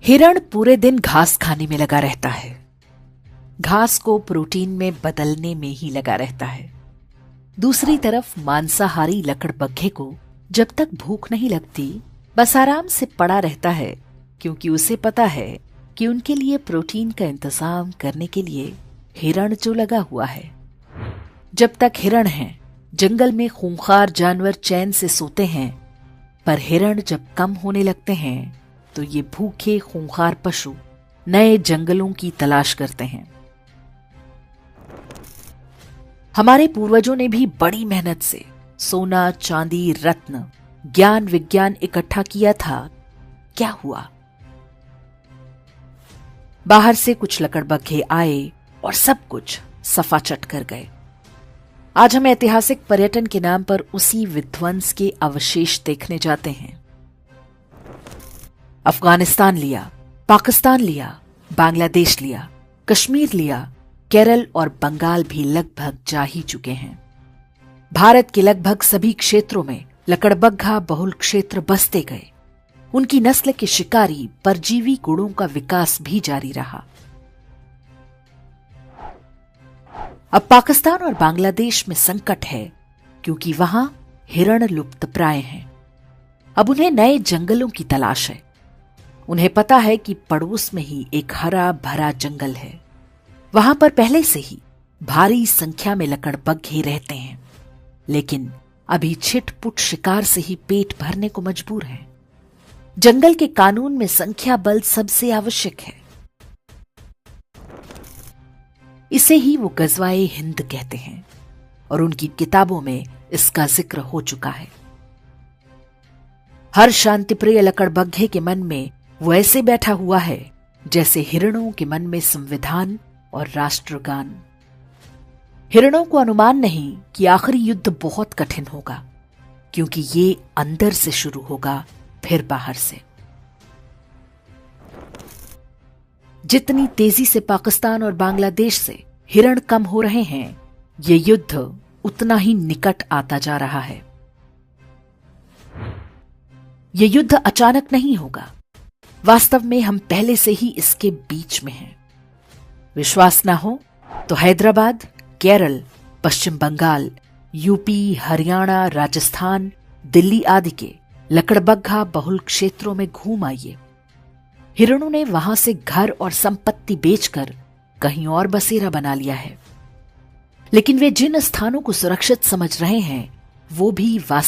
हिरण पूरे दिन घास खाने में लगा रहता है, घास को प्रोटीन में बदलने में ही लगा रहता है। दूसरी तरफ मांसाहारी लकड़बग्घे को जब तक भूख नहीं लगती बस आराम से पड़ा रहता है, क्योंकि उसे पता है कि उनके लिए प्रोटीन का इंतजाम करने के लिए हिरण जो लगा हुआ है। जब तक हिरण हैं, जंगल में खूंखार जानवर चैन से सोते हैं, पर हिरण जब कम होने लगते हैं तो ये भूखे खूंखार पशु नए जंगलों की तलाश करते हैं। हमारे पूर्वजों ने भी बड़ी मेहनत से सोना, चांदी, रत्न, ज्ञान, विज्ञान इकट्ठा किया था। क्या हुआ? बाहर से कुछ लकड़बग्घे आए और सब कुछ सफाचट कर गए। आज हम ऐतिहासिक पर्यटन के नाम पर उसी विध्वंस के अवशेष देखने जाते हैं। अफगानिस्तान लिया, पाकिस्तान लिया, बांग्लादेश लिया, कश्मीर लिया, केरल और बंगाल भी लगभग जा ही चुके हैं। भारत के लगभग सभी क्षेत्रों में लकड़बग्घा बहुल क्षेत्र बसते गए। उनकी नस्ल के शिकारी परजीवी गुणों का विकास भी जारी रहा। अब पाकिस्तान और बांग्लादेश में संकट है, क्योंकि वहां हिरण लुप्तप्राय हैं। अब उन्हें नए जंगलों की तलाश है। उन्हें पता है कि पड़ोस में ही एक हरा भरा जंगल है। वहां पर पहले से ही भारी संख्या में लकड़बग्घे रहते हैं, लेकिन अभी छिटपुट शिकार से ही पेट भरने को मजबूर हैं। जंगल के कानून में संख्या बल सबसे आवश्यक है। इसे ही वो गजवाए हिंद कहते हैं और उनकी किताबों में इसका जिक्र हो चुका है। हर शांतिप्रिय लकड़बग्घे के मन में वो ऐसे बैठा हुआ है जैसे हिरणों के मन में संविधान और राष्ट्रगान। हिरणों को अनुमान नहीं कि आखिरी युद्ध बहुत कठिन होगा, क्योंकि ये अंदर से शुरू होगा, फिर बाहर से। जितनी तेजी से पाकिस्तान और बांग्लादेश से हिरण कम हो रहे हैं, ये युद्ध उतना ही निकट आता जा रहा है। ये युद्ध अचानक नहीं होगा। वास्तव में हम पहले से ही इसके बीच में हैं। विश्वास ना हो तो हैदराबाद, केरल, पश्चिम बंगाल, यूपी, हरियाणा, राजस्थान, दिल्ली आदि के लकड़बग्घा बहुल क्षेत्रों में घूम आइए। हिरणों ने वहां से घर और संपत्ति बेचकर कहीं और बसेरा बना लिया है, लेकिन वे जिन स्थानों को सुरक्षित समझ रहे हैं वो भी वास्तव